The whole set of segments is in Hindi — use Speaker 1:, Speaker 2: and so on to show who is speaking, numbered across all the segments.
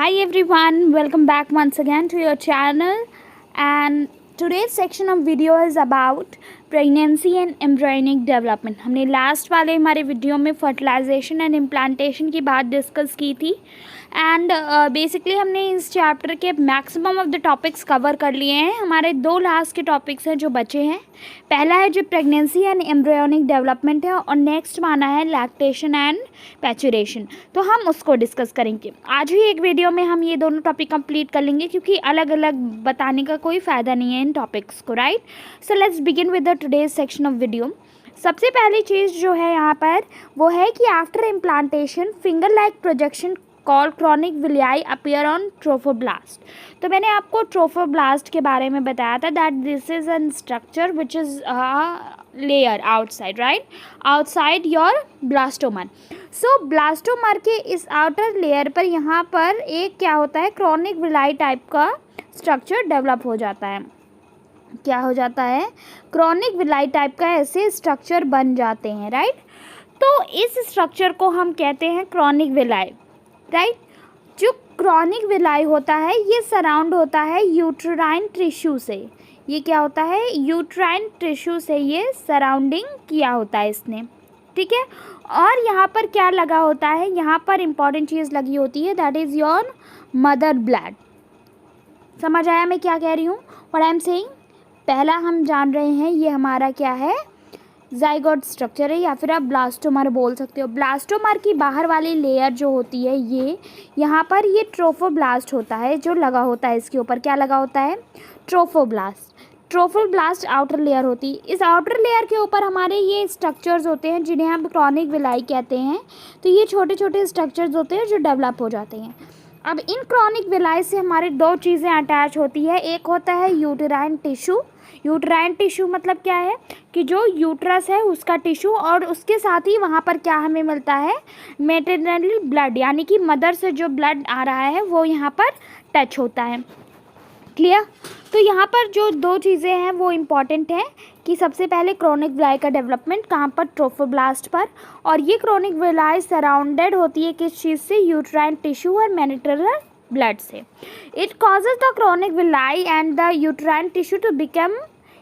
Speaker 1: Hi everyone, welcome back once again to your channel, and today's section of video is about pregnancy and embryonic development. हमने लास्ट वाले हमारे वीडियो में फर्टिलाइजेशन एंड इम्प्लांटेशन की बात डिस्कस की थी एंड बेसिकली हमने इस चैप्टर के maximum of the topics cover कर लिए हैं. हमारे दो लास्ट के टॉपिक्स हैं जो बचे हैं. पहला है जो प्रेगनेंसी एंड एम्ब्रियोनिक डेवलपमेंट है और नेक्स्ट माना है लैक्टेशन एंड पैचुरेशन. तो हम उसको डिस्कस करेंगे. आज ही एक वीडियो में हम ये दोनों टॉपिक कंप्लीट कर लेंगे क्योंकि अलग अलग बताने का कोई फ़ायदा नहीं है इन टॉपिक्स को. Right, so let's begin with the today's section of video. सबसे पहली चीज़ जो है यहाँ पर वो है कि after implantation finger like projection call chorionic villi appear on trophoblast. तो मैंने आपको ट्रोफोब्लास्ट के बारे में बताया था that this is an structure which is layer outside, right, outside your blastomere. So blastomere के इस आउटर लेयर पर यहाँ पर एक क्या होता है, क्रॉनिक विलाई टाइप का स्ट्रक्चर डेवलप हो जाता है. क्या हो जाता है, क्रॉनिक विलाई टाइप का ऐसे स्ट्रक्चर बन जाते हैं. राइट, तो इस स्ट्रक्चर को हम कहते हैं क्रॉनिक विलाई. राइट, जो क्रॉनिक विलाई होता है ये सराउंड होता है यूट्राइन टिश्यू से. ये क्या होता है, यूट्राइन टिश्यू से ये सराउंडिंग किया होता है इसने. ठीक है, और यहाँ पर क्या लगा होता है, यहाँ पर इंपॉर्टेंट चीज़ लगी होती है that is your mother blood. समझ आया मैं क्या कह रही हूँ, व्हाट आई एम सेइंग. पहला हम जान रहे हैं ये हमारा क्या है, जाइगोट स्ट्रक्चर है या फिर आप ब्लास्टोमर बोल सकते हो. ब्लास्टोमर की बाहर वाली लेयर जो होती है ये यहाँ पर ये ट्रोफोब्लास्ट होता है जो लगा होता है. इसके ऊपर क्या लगा होता है, ट्रोफोब्लास्ट. ट्रोफोब्लास्ट आउटर लेयर होती है. इस आउटर लेयर के ऊपर हमारे ये स्ट्रक्चर्स होते हैं जिन्हें हम क्रॉनिक विलाई कहते हैं. तो ये छोटे छोटे स्ट्रक्चर्स होते हैं जो डेवलप हो जाते हैं. अब इन क्रॉनिक विलाई से हमारे दो चीज़ें अटैच होती है. एक होता है यूटेराइन टिश्यू. यूट्राइन टिश्यू मतलब क्या है कि जो यूट्रस है उसका टिश्यू, और उसके साथ ही वहाँ पर क्या हमें मिलता है, मैटरनल ब्लड, यानी कि मदर से जो ब्लड आ रहा है वो यहाँ पर टच होता है. क्लियर. तो यहाँ पर जो दो चीज़ें हैं वो इम्पॉर्टेंट हैं कि सबसे पहले क्रॉनिक विलाई का डेवलपमेंट कहाँ पर, ट्रोफोब्लास्ट पर. और ये क्रॉनिक विलाई सराउंडेड होती है किस चीज़ से, यूट्राइन टिश्यू और मैटरनल ब्लड से. It causes the chronic villi and the uterine tissue to become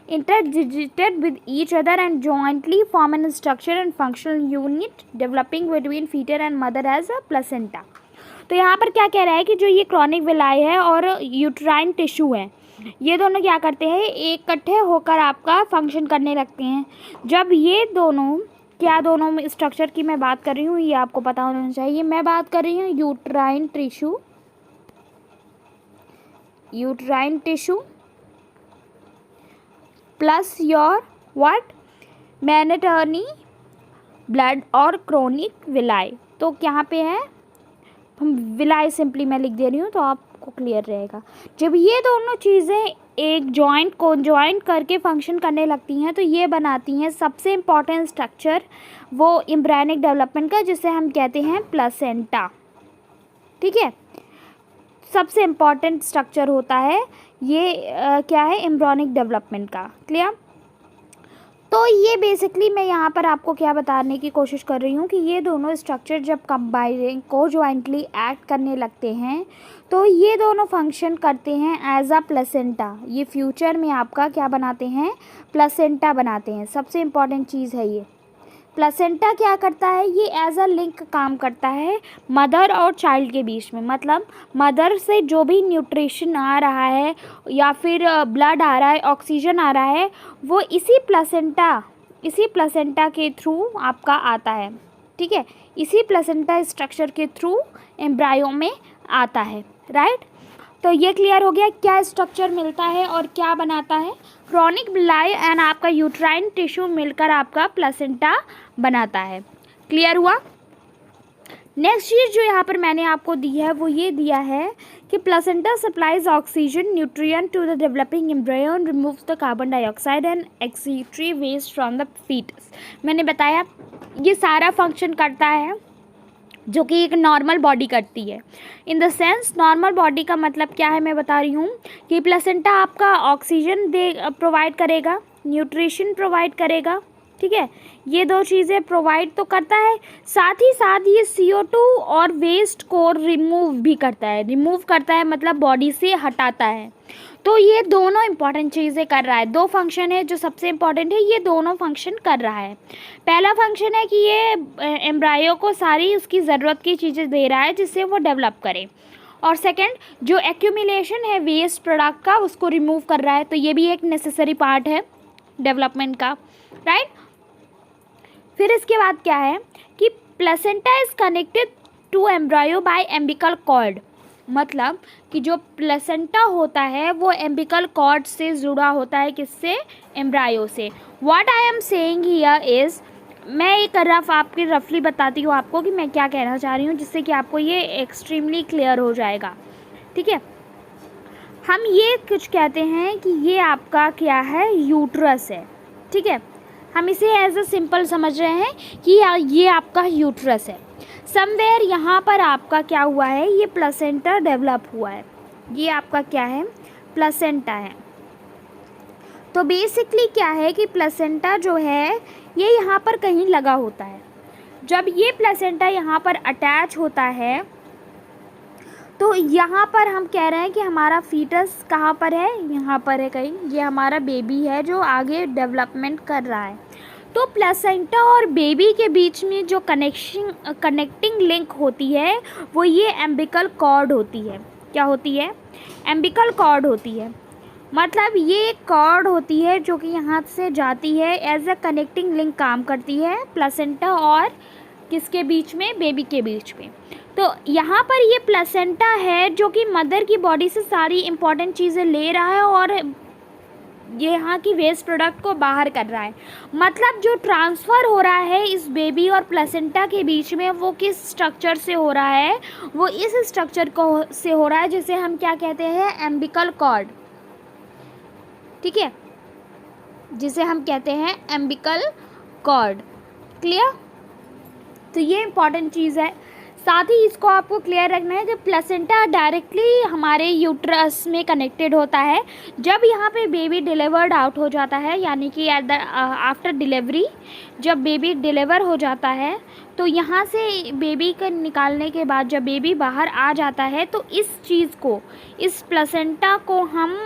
Speaker 1: interdigited with each other and jointly form an structure and functional unit developing between fetus and mother as a placenta. तो यहाँ पर क्या कह रहा है कि जो ये क्रॉनिक विलाई है और यूट्राइन टिश्यू है ये दोनों क्या करते हैं, इकट्ठे होकर आपका फंक्शन करने लगते हैं. जब ये दोनों क्या, दोनों में स्ट्रक्चर की मैं बात कर रही हूँ ये आपको पता होना चाहिए. मैं बात कर रही हूँ uterine tissue, uterine tissue plus your what, maternal blood और क्रॉनिक विलाई. तो यहाँ पे है हम विलाई सिंपली मैं लिख दे रही हूँ तो आपको क्लियर रहेगा. जब ये दोनों चीज़ें एक जॉइंट को जॉइंट करके फंक्शन करने लगती हैं तो ये बनाती हैं सबसे इम्पॉर्टेंट स्ट्रक्चर वो एम्ब्रियोनिक डेवलपमेंट का, जिसे हम कहते हैं प्लेसेंटा. ठीक है, सबसे इम्पॉर्टेंट स्ट्रक्चर होता है ये क्या है, एम्ब्रियोनिक डेवलपमेंट का. क्लियर. तो ये बेसिकली मैं यहाँ पर आपको क्या बताने की कोशिश कर रही हूँ कि ये दोनों स्ट्रक्चर जब कंबाइन को जॉइंटली एक्ट करने लगते हैं तो ये दोनों फंक्शन करते हैं एज अ प्लेसेंटा. ये फ्यूचर में आपका क्या बनाते हैं, प्लेसेंटा बनाते हैं. सबसे इम्पॉर्टेंट चीज़ है ये प्लेसेंटा क्या करता है, ये एज अ लिंक काम करता है मदर और चाइल्ड के बीच में. मतलब मदर से जो भी न्यूट्रिशन आ रहा है या फिर ब्लड आ रहा है, ऑक्सीजन आ रहा है, वो इसी प्लेसेंटा के थ्रू आपका आता है. ठीक है, इसी प्लेसेंटा स्ट्रक्चर के थ्रू एम्ब्रायो में आता है. राइट, तो ये क्लियर हो गया क्या स्ट्रक्चर मिलता है और क्या बनाता है, क्रॉनिक विलाई एंड आपका यूट्राइन टिश्यू मिलकर आपका प्लेसेंटा बनाता है. क्लियर हुआ. नेक्स्ट चीज़ जो यहाँ पर मैंने आपको दी है वो ये दिया है कि placenta supplies oxygen nutrient to the developing embryo and removes the carbon dioxide and excretory waste from the foetus. मैंने बताया ये सारा फंक्शन करता है जो कि एक नॉर्मल बॉडी करती है. In the sense normal body का मतलब क्या है मैं बता रही हूँ कि प्लेसेंटा आपका ऑक्सीजन प्रोवाइड करेगा, न्यूट्रिशन प्रोवाइड करेगा. ठीक है, ये दो चीज़ें प्रोवाइड तो करता है, साथ ही साथ ये CO2 और वेस्ट को रिमूव भी करता है। रिमूव करता है मतलब बॉडी से हटाता है। तो ये दोनों इंपॉर्टेंट चीज़ें कर रहा है। दो फंक्शन है जो सबसे इम्पॉर्टेंट है, ये दोनों फंक्शन कर रहा है। पहला फंक्शन है कि ये एम्ब्रायो को सारी उसकी ज़रूरत की चीज़ें दे रहा है जिससे वो डेवलप करे, और सेकंड जो एक्यूमुलेशन है वेस्ट प्रोडक्ट का उसको रिमूव कर रहा है। तो ये भी एक नेसेसरी पार्ट है डेवलपमेंट का, राइट। फिर इसके बाद क्या है कि placenta is connected to embryo by umbilical cord, मतलब कि जो प्लेसेंटा होता है वो एम्बिकल कॉर्ड से जुड़ा होता है, किससे, एम्ब्रायो से। What I am saying here is, मैं एक आपकी रफली बताती हूँ आपको कि मैं क्या कहना चाह रही हूँ, जिससे कि आपको ये एक्सट्रीमली क्लियर हो जाएगा, ठीक है। हम ये कुछ कहते हैं कि ये आपका क्या है, यूट्रस है, ठीक है। हम इसे एज अ सिंपल समझ रहे हैं कि ये आपका यूट्रस है। समवेयर यहाँ पर आपका क्या हुआ है, ये प्लेसेंटा डेवलप हुआ है, ये आपका क्या है, प्लेसेंटा है। तो बेसिकली क्या है कि प्लेसेंटा जो है ये यहाँ पर कहीं लगा होता है। जब ये प्लेसेंटा यहाँ पर अटैच होता है तो यहाँ पर हम कह रहे हैं कि हमारा फीटस कहाँ पर है, यहाँ पर है कहीं, ये हमारा बेबी है जो आगे डेवलपमेंट कर रहा है। तो प्लेसेंटा और बेबी के बीच में जो कनेक्टिंग लिंक होती है वो ये एम्बिकल कॉर्ड होती है। क्या होती है, एम्बिकल कॉर्ड होती है। मतलब ये एक कॉर्ड होती है जो कि यहाँ से जाती है, एज अ कनेक्टिंग लिंक काम करती है प्लेसेंटा और किसके बीच में, बेबी के बीच में। तो यहाँ पर ये प्लेसेंटा है जो कि मदर की बॉडी से सारी इम्पॉर्टेंट चीज़ें ले रहा है और ये यहाँ की वेस्ट प्रोडक्ट को बाहर कर रहा है। मतलब जो ट्रांसफ़र हो रहा है इस बेबी और प्लेसेंटा के बीच में वो किस स्ट्रक्चर से हो रहा है, वो इस स्ट्रक्चर को से हो रहा है जिसे हम क्या कहते हैं, एम्बिकल कॉर्ड, ठीक है, जिसे हम कहते हैं एम्बिकल कॉर्ड। क्लियर। तो ये इम्पॉर्टेंट चीज़ है। साथ ही इसको आपको क्लियर रखना है कि प्लेसेंटा डायरेक्टली हमारे यूट्रस में कनेक्टेड होता है। जब यहाँ पे बेबी डिलीवर्ड आउट हो जाता है, यानी कि एट द आफ्टर डिलीवरी, जब बेबी डिलीवर हो जाता है तो यहाँ से बेबी को निकालने के बाद जब बेबी बाहर आ जाता है तो इस चीज़ को, इस प्लेसेंटा को हम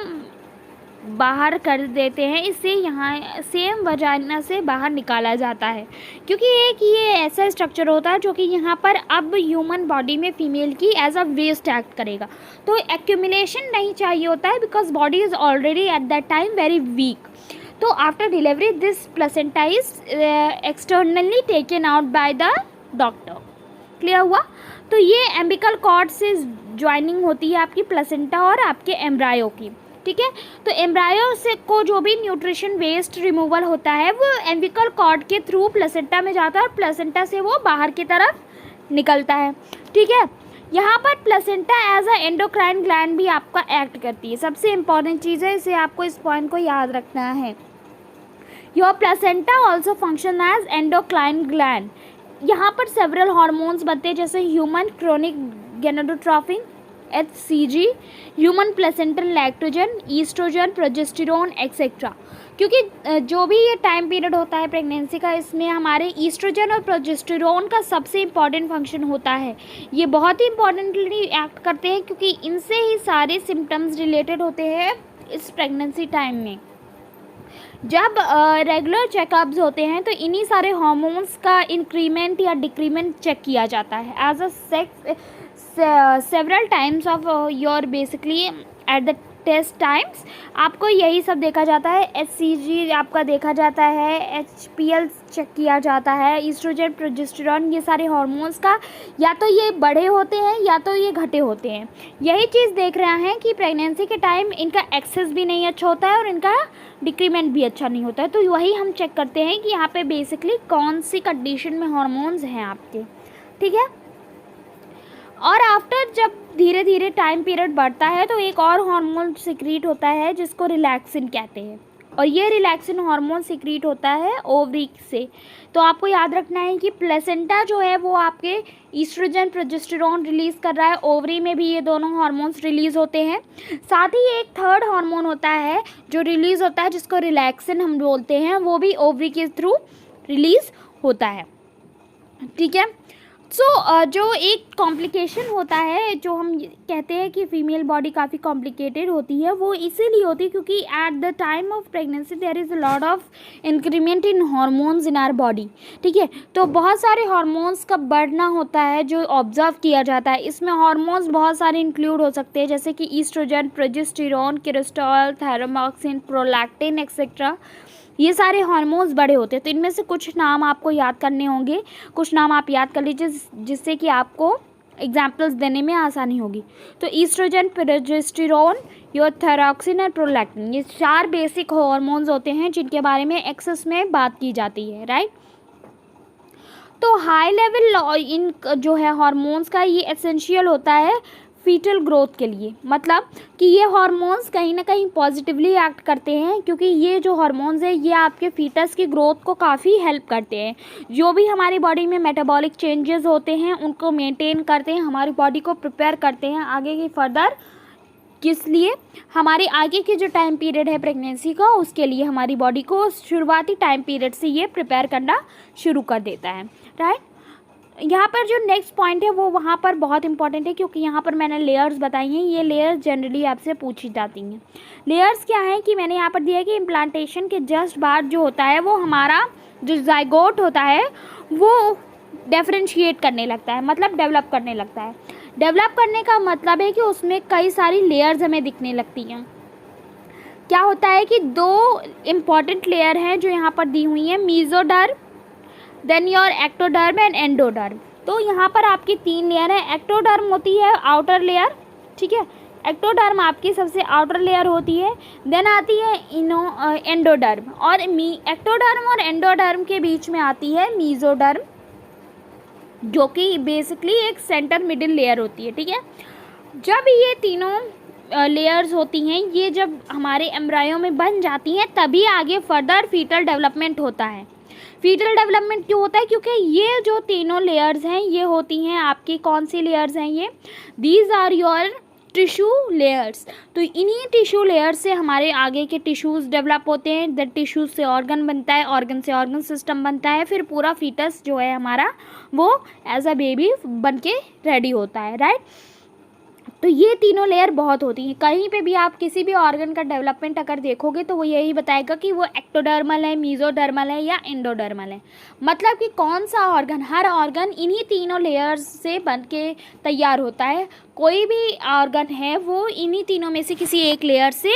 Speaker 1: बाहर कर देते हैं, इससे यहाँ सेम वजाइना से बाहर निकाला जाता है। क्योंकि एक ये ऐसा स्ट्रक्चर होता है जो कि यहाँ पर अब ह्यूमन बॉडी में फीमेल की एज अ वेस्ट एक्ट करेगा। तो एक्यूमुलेशन नहीं चाहिए होता है because body is already at that time very weak. तो after delivery this placenta is externally taken out by the doctor. Clear हुआ। तो ये एम्बिकल कॉर्ड से ज्वाइनिंग होती है आपकी प्लेसेंटा और आपके एम्ब्रायो की, ठीक है। तो एम्ब्रायो से को जो भी न्यूट्रिशन वेस्ट रिमूवल होता है वो एम्बिकल कॉर्ड के थ्रू प्लेसेंटा में जाता है और प्लेसेंटा से वो बाहर की तरफ निकलता है, ठीक है। यहाँ पर placenta as a endocrine gland भी आपका एक्ट करती है। सबसे इम्पॉर्टेंट चीज़ है, इसे आपको इस पॉइंट को याद रखना है। Your placenta also function as endocrine gland. यहाँ पर सेवरल हार्मोन्स बनते हैं जैसे human chorionic gonadotropin HCG, human placental lactogen, oestrogen, progesterone etcetera. क्योंकि जो भी ये टाइम पीरियड होता है प्रेगनेंसी का, इसमें हमारे ईस्ट्रोजन और प्रोजेस्टेरोन का सबसे इम्पॉर्टेंट फंक्शन होता है। ये बहुत ही इम्पॉर्टेंटली एक्ट करते हैं क्योंकि इनसे ही सारे सिम्टम्स रिलेटेड होते हैं इस प्रेगनेंसी टाइम में। जब रेगुलर चेकअप्स होते हैं तो इन्हीं सारे हार्मोन्स का इंक्रीमेंट या डिक्रीमेंट चेक किया जाता है as a several times of your basically at the test times. आपको यही सब देखा जाता है। HCG आपका देखा जाता है, HPL चेक किया जाता है, ईस्ट्रोजन, प्रोजेस्टेरोन, ये सारे हार्मोन्स का या तो ये बढ़े होते हैं या तो ये घटे होते हैं। यही चीज़ देख रहे हैं कि प्रेगनेंसी के टाइम इनका एक्सेस भी नहीं अच्छा होता है और इनका डिक्रीमेंट भी अच्छा नहीं होता है। तो वही हम चेक करते हैं कि यहाँ पे बेसिकली कौन सी कंडीशन में हार्मोन्स हैं आपके, ठीक है। और आफ्टर जब धीरे धीरे टाइम पीरियड बढ़ता है तो एक और हार्मोन सिक्रीट होता है जिसको रिलैक्सिन कहते हैं, और ये रिलैक्सिन हार्मोन सिक्रीट होता है ओवरी से। तो आपको याद रखना है कि प्लेसेंटा जो है वो आपके ईस्ट्रोजन, प्रोजेस्टेरोन रिलीज़ कर रहा है, ओवरी में भी ये दोनों हार्मोन्स रिलीज़ होते हैं। साथ ही एक थर्ड हार्मोन होता है जो रिलीज़ होता है जिसको रिलैक्सिन हम बोलते हैं, वो भी ओवरी के थ्रू रिलीज़ होता है, ठीक है। सो जो एक कॉम्प्लिकेशन होता है, जो हम कहते हैं कि फीमेल बॉडी काफ़ी कॉम्प्लिकेटेड होती है, वो इसीलिए होती है क्योंकि at the time of pregnancy there is a lot of increment in hormones in our body, ठीक है। तो बहुत सारे हार्मोन्स का बढ़ना होता है जो ऑब्जर्व किया जाता है। इसमें हार्मोन्स बहुत सारे इंक्लूड हो सकते हैं, जैसे कि oestrogen, progesterone, cholesterol, thyroxine, prolactin etcetera. ये सारे हार्मोन्स बड़े होते हैं। तो इनमें से कुछ नाम आपको याद करने होंगे, कुछ नाम आप याद कर लीजिए जिससे कि आपको एग्जाम्पल्स देने में आसानी होगी। तो ईस्ट्रोजन, प्रोजेस्टेरॉन, योर थायरॉक्सिन और प्रोलैक्टिन, ये 4 बेसिक हार्मोन्स होते हैं जिनके बारे में एक्सेस में बात की जाती है, राइट। तो हाई लेवल इन जो है हार्मोन्स का ये एसेंशियल होता है फीटल ग्रोथ के लिए, मतलब कि ये हार्मोन्स कहीं ना कहीं पॉजिटिवली एक्ट करते हैं, क्योंकि ये जो हार्मोन्स है ये आपके फीटस की ग्रोथ को काफ़ी हेल्प करते हैं। जो भी हमारी बॉडी में मेटाबॉलिक चेंजेस होते हैं उनको मेंटेन करते हैं, हमारी बॉडी को प्रिपेयर करते हैं आगे की फर्दर, किस लिए, हमारे आगे के जो टाइम पीरियड है प्रेगनेंसी का, उसके लिए हमारी बॉडी को शुरुआती टाइम पीरियड से ये प्रिपेयर करना शुरू कर देता है, राइट। यहाँ पर जो नेक्स्ट पॉइंट है वो वहाँ पर बहुत इंपॉर्टेंट है, क्योंकि यहाँ पर मैंने लेयर्स बताई हैं। ये लेयर्स जनरली आपसे पूछी जाती हैं। लेयर्स क्या है कि मैंने यहाँ पर दिया है कि इम्प्लांटेशन के जस्ट बाद जो होता है वो हमारा जो जाइगोट होता है वो डिफरेंशिएट करने लगता है, मतलब डेवलप करने लगता है। डेवलप करने का मतलब है कि उसमें कई सारी लेयर्स हमें दिखने लगती हैं। क्या होता है कि 2 इम्पॉर्टेंट लेयर हैं जो यहाँ पर दी हुई हैं, mesoderm, then your ectoderm and endoderm. तो यहाँ पर आपकी 3 लेयर है। एक्टोडर्म होती है आउटर लेयर, ठीक है, एक्टोडर्म आपकी सबसे आउटर लेयर होती है। देन आती है एंडोडर्म, और एक्टोडर्म और एंडोडर्म के बीच में आती है मीजोडर्म, जो कि बेसिकली एक सेंटर मिडिल लेयर होती है, ठीक है। जब ये तीनों लेयर्स होती हैं, ये जब हमारे एम्ब्रायो में बन जाती हैं तभी आगे फर्दर फीटल डेवलपमेंट होता है। फीटल डेवलपमेंट क्यों होता है? क्योंकि ये जो तीनों लेयर्स हैं ये होती हैं आपकी, कौन सी लेयर्स हैं ये? These are your tissue layers. तो इन्हीं टिश्यू लेयर्स से हमारे आगे के टिश्यूज़ डेवलप होते हैं। द टिश्यूज़ से ऑर्गन बनता है, ऑर्गन से ऑर्गन सिस्टम बनता है, फिर पूरा फीटस जो है हमारा वो एज अ बेबी बन के रेडी होता है, राइट। तो ये तीनों लेयर बहुत होती हैं। कहीं पे भी आप किसी भी ऑर्गन का डेवलपमेंट अगर देखोगे तो वो यही बताएगा कि वो एक्टोडर्मल है, मीजोडर्मल है या एंडोडर्मल है। मतलब कि कौन सा ऑर्गन, हर ऑर्गन इन्हीं तीनों लेयर्स से बन के तैयार होता है। कोई भी ऑर्गन है वो इन्हीं तीनों में से किसी एक लेयर से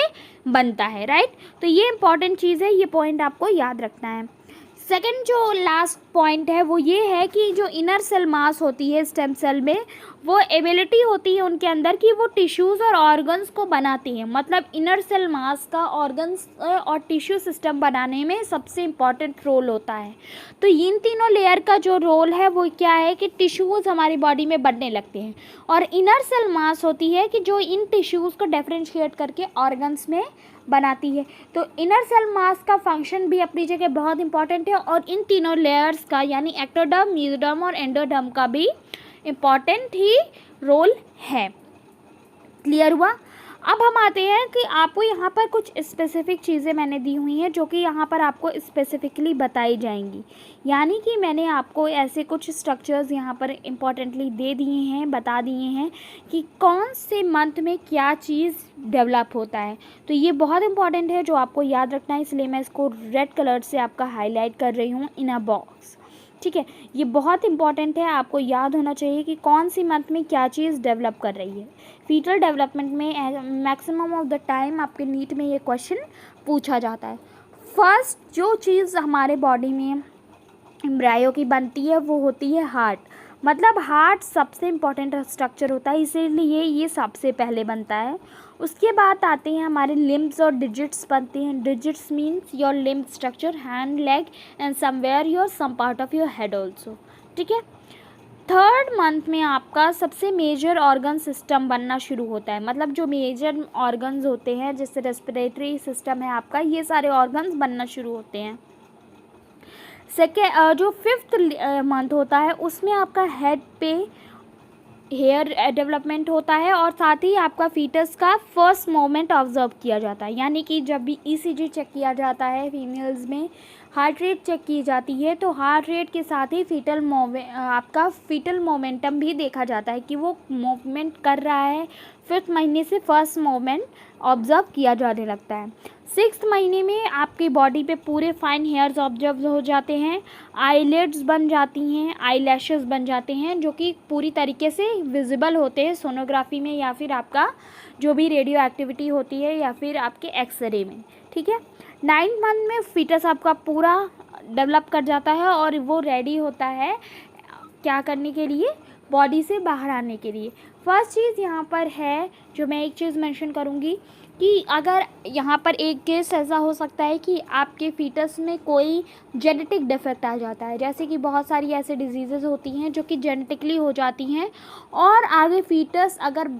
Speaker 1: बनता है, राइट। तो ये इंपॉर्टेंट चीज़ है, ये पॉइंट आपको याद रखना है। सेकंड जो लास्ट पॉइंट है वो ये है कि जो इनर सेल मास होती है स्टेम सेल में, वो एबिलिटी होती है उनके अंदर कि वो टिश्यूज़ और ऑर्गन्स को बनाती हैं। मतलब इनर सेल मास का ऑर्गन्स और टिश्यू सिस्टम बनाने में सबसे इम्पॉर्टेंट रोल होता है। तो इन तीनों लेयर का जो रोल है वो क्या है कि टिश्यूज़ हमारी बॉडी में बनने लगते हैं, और इनर सेल मास होती है कि जो इन टिश्यूज़ को डिफरेंशिएट करके ऑर्गन्स में बनाती है। तो इनर सेल मास का फंक्शन भी अपनी जगह बहुत इंपॉर्टेंट है, और इन तीनों लेयर्स का यानी एक्टोडर्म, मीजोडर्म और एंडोडर्म का भी इम्पॉर्टेंट ही रोल है। क्लियर हुआ? अब हम आते हैं कि आपको यहाँ पर कुछ स्पेसिफिक चीज़ें मैंने दी हुई हैं जो कि यहाँ पर आपको स्पेसिफिकली बताई जाएंगी। यानी कि मैंने आपको ऐसे कुछ स्ट्रक्चर्स यहाँ पर इम्पॉर्टेंटली दे दिए हैं, बता दिए हैं कि कौन से मंथ में क्या चीज़ डेवलप होता है। तो ये बहुत इंपॉर्टेंट है जो आपको याद रखना है, इसलिए मैं इसको रेड कलर से आपका हाईलाइट कर रही हूँ इन अ बॉक्स, ठीक है। ये बहुत इंपॉर्टेंट है, आपको याद होना चाहिए कि कौन सी मंथ में क्या चीज़ डेवलप कर रही है। फीटल डेवलपमेंट में मैक्सिमम ऑफ द टाइम आपके नीट में ये क्वेश्चन पूछा जाता है। फर्स्ट जो चीज़ हमारे बॉडी में एम्ब्रायो की बनती है वो होती है हार्ट। मतलब हार्ट सबसे इम्पॉर्टेंट स्ट्रक्चर होता है, इसीलिए ये सबसे पहले बनता है। उसके बाद आते हैं हमारे लिम्ब्स और डिजिट्स बनते हैं। Digits means your limb structure, hand, leg and somewhere your some part of your head also, ठीक है। थर्ड मंथ में आपका सबसे मेजर ऑर्गन सिस्टम बनना शुरू होता है। मतलब जो मेजर ऑर्गन्स होते हैं, जैसे रेस्पिरेटरी सिस्टम है आपका, ये सारे ऑर्गन्स बनना शुरू होते हैं। जो फिफ्थ मंथ होता है उसमें आपका हेड पे हेयर डेवलपमेंट होता है, और साथ ही आपका फीटस का फर्स्ट मोमेंट ऑब्जर्व किया जाता है। यानी कि जब भी ईसीजी चेक किया जाता है फीमेल्स में, हार्ट रेट चेक की जाती है, तो हार्ट रेट के साथ ही आपका फीटल मोमेंटम भी देखा जाता है कि वो मूवमेंट कर रहा है। 5th महीने से फर्स्ट मूवमेंट ऑब्जर्व किया जाने लगता है। 6th महीने में आपकी बॉडी पे पूरे फाइन हेयर्स ऑब्जर्व हो जाते हैं, आईलिड्स बन जाती हैं, आईलैशेस बन जाते हैं, जो कि पूरी तरीके से विजिबल होते हैं सोनोग्राफी में या फिर आपका जो भी रेडियो एक्टिविटी होती है या फिर आपके एक्सरे में, ठीक है। 9th मंथ में फीटस आपका पूरा डेवलप कर जाता है और वो रेडी होता है क्या करने के लिए, बॉडी से बाहर आने के लिए। फर्स्ट चीज़ यहाँ पर है जो मैं एक चीज़ मेंशन करूँगी कि अगर यहाँ पर एक केस ऐसा हो सकता है कि आपके फीटस में कोई जेनेटिक डिफेक्ट आ जाता है, जैसे कि बहुत सारी ऐसे डिजीज़ेस होती हैं जो कि जेनेटिकली हो जाती हैं और आगे फीटस अगर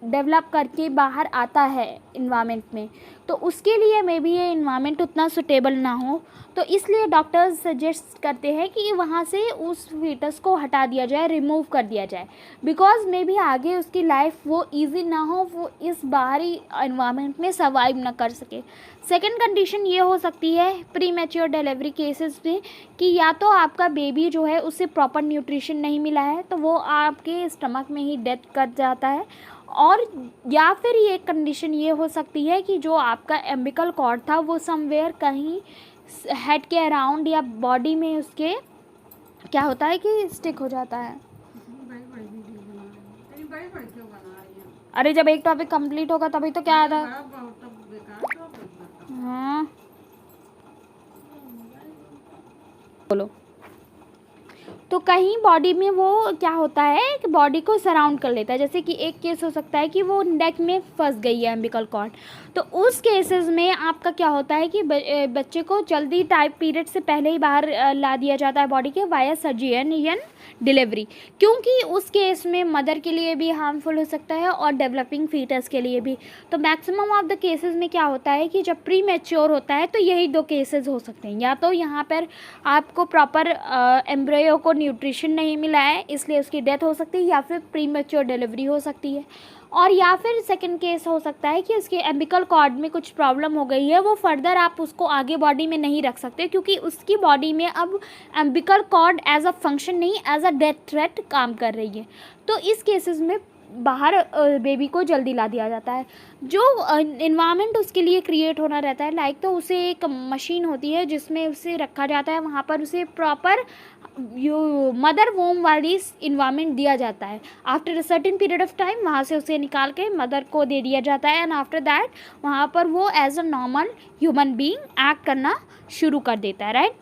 Speaker 1: डेवलप करके बाहर आता है इन्वायरमेंट में, तो उसके लिए मे बी ये इन्वायरमेंट उतना सुटेबल ना हो, तो इसलिए डॉक्टर्स सजेस्ट करते हैं कि वहाँ से उस फीटस को हटा दिया जाए, रिमूव कर दिया जाए, बिकॉज मे बी आगे उसकी लाइफ वो इजी ना हो, वो इस बाहरी इन्वायरमेंट में सर्वाइव ना कर सके। सेकेंड कंडीशन ये हो सकती है प्री मैच्योर डिलीवरी केसेस में कि या तो आपका बेबी जो है उसे प्रॉपर न्यूट्रिशन नहीं मिला है, तो वो आपके स्टमक में ही डेथ कर जाता है, और या फिर ये कंडीशन ये हो सकती है कि जो आपका एम्बिकल कॉर्ड था वो समवेयर कहीं हेड के अराउंड या बॉडी में उसके क्या होता है कि स्टिक हो जाता है। अरे जब एक टॉपिक कंप्लीट होगा तभी तो क्या आता है। हाँ बोलो। तो कहीं बॉडी में वो क्या होता है कि बॉडी को सराउंड कर लेता है, जैसे कि एक केस हो सकता है कि वो नेक में फंस गई है एम्बिकल कॉर्ड, तो उस केसेस में आपका क्या होता है कि बच्चे को जल्दी टाइप पीरियड से पहले ही बाहर ला दिया जाता है बॉडी के वाया सर्जियन डिलीवरी, क्योंकि उस केस में मदर के लिए भी हार्मफुल हो सकता है और डेवलपिंग फीटस के लिए भी। तो मैक्सिमम ऑफ द केसेस में क्या होता है कि जब प्री मैच्योर होता है तो यही दो केसेस हो सकते हैं, या तो यहाँ पर आपको प्रॉपर एम्ब्रियो को न्यूट्रिशन नहीं मिला है इसलिए उसकी डेथ हो सकती है, या फिर प्री मैच्योर डिलीवरी हो सकती है, और या फिर सेकंड केस हो सकता है कि उसके एम्बिकल कॉर्ड में कुछ प्रॉब्लम हो गई है, वो फर्दर आप उसको आगे बॉडी में नहीं रख सकते क्योंकि उसकी बॉडी में अब umbilical cord as a function नहीं एज अ डेथ थ्रेट काम कर रही है। तो इस केसेस में बाहर बेबी को जल्दी ला दिया जाता है। जो इन्वायरमेंट उसके लिए क्रिएट होना रहता है, लाइक तो उसे एक मशीन होती है जिसमें उसे रखा जाता है, वहाँ पर उसे प्रॉपर मदर वोम वाली इन्वायरमेंट दिया जाता है। After a certain period of time वहाँ से उसे निकाल के मदर को दे दिया जाता है, एंड आफ्टर दैट वहाँ पर वो as a normal human being act करना शुरू कर देता है, राइट।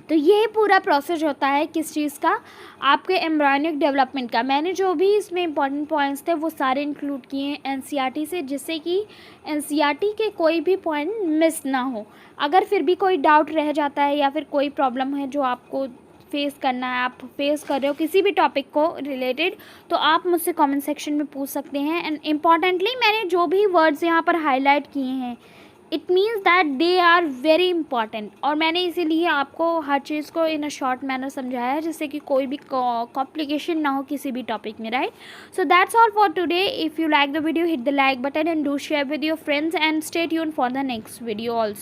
Speaker 1: तो ये पूरा प्रोसेस होता है किस चीज़ का, आपके एम्ब्रियोनिक डेवलपमेंट का। मैंने जो भी इसमें इंपॉर्टेंट पॉइंट्स थे वो सारे इंक्लूड किए हैं एनसीईआरटी से, जिससे कि एनसीईआरटी के कोई भी पॉइंट मिस ना हो। अगर फिर भी कोई डाउट रह जाता है या फिर कोई प्रॉब्लम है जो आपको फेस करना है, आप फेस कर रहे हो किसी भी टॉपिक को रिलेटेड, तो आप मुझसे कमेंट सेक्शन में पूछ सकते हैं। एंड इम्पॉर्टेंटली मैंने जो भी वर्ड्स यहाँ पर हाईलाइट किए हैं, it means that they are very important, और मैंने इसीलिए आपको हर चीज़ को इन अ शॉर्ट मैनर समझाया है जिससे कि कोई भी कॉम्प्लिकेशन ना हो किसी भी टॉपिक में, right. So that's all for today. If you like the video, hit the like button and do share with your friends and stay tuned for the next video also.